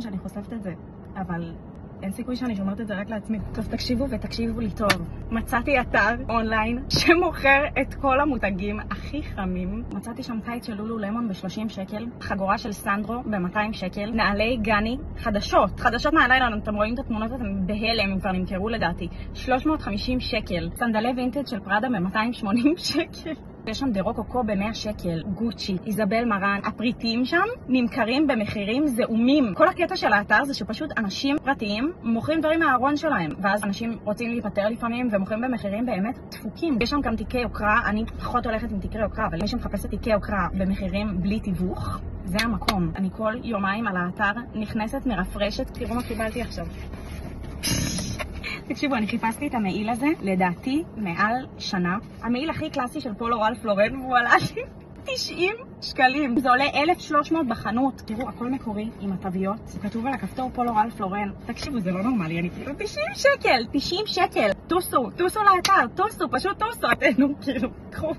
שאני חושפת את זה, אבל אין סיכוי שאני שומרת את זה רק לעצמי. טוב, תקשיבו ותקשיבו לי טוב. מצאתי אתר אונליין שמוכר את כל המותגים הכי חמים. מצאתי שם קיץ של לולו למון ב-30 שקל, חגורה של סנדרו ב-200 שקל, נעלי גני חדשות מהלילה, אתם רואים את התמונות, אתם בהלם, הם כבר נמכרו לדעתי, 350 שקל, סנדלי וינטג' של פראדה ב-280 שקל. יש שם דירו קוקו ב-100 שקל, גוצ'י, איזבל מרן. הפריטים שם נמכרים במחירים זעומים. כל הקטע של האתר זה שפשוט אנשים פרטיים מוכרים דברים מהארון שלהם, ואז אנשים רוצים להיפטר לפעמים ומוכרים במחירים באמת דפוקים. יש שם גם תיקי יוקרה, אני פחות הולכת עם תיקי יוקרה, אבל מי שמחפשת תיקי יוקרה במחירים בלי תיווך, זה המקום. אני כל יומיים על האתר נכנסת מרפרשת, תראו מה קיבלתי עכשיו. תקשיבו, אני חיפשתי את המעיל הזה, לדעתי, מעל שנה. המעיל הכי קלאסי של פולו רלף לורן, והוא עלה לי 90 שקלים. זה עולה 1,300 בחנות. תראו, הכל מקורי עם התוויות. כתוב על הכפתור פולו רלף לורן. תקשיבו, זה לא נורמלי, אני כאילו 90 שקל, 90 שקל. טוסו לאתר, טוסו, פשוט טוסו, אתנו, כאילו, קחו.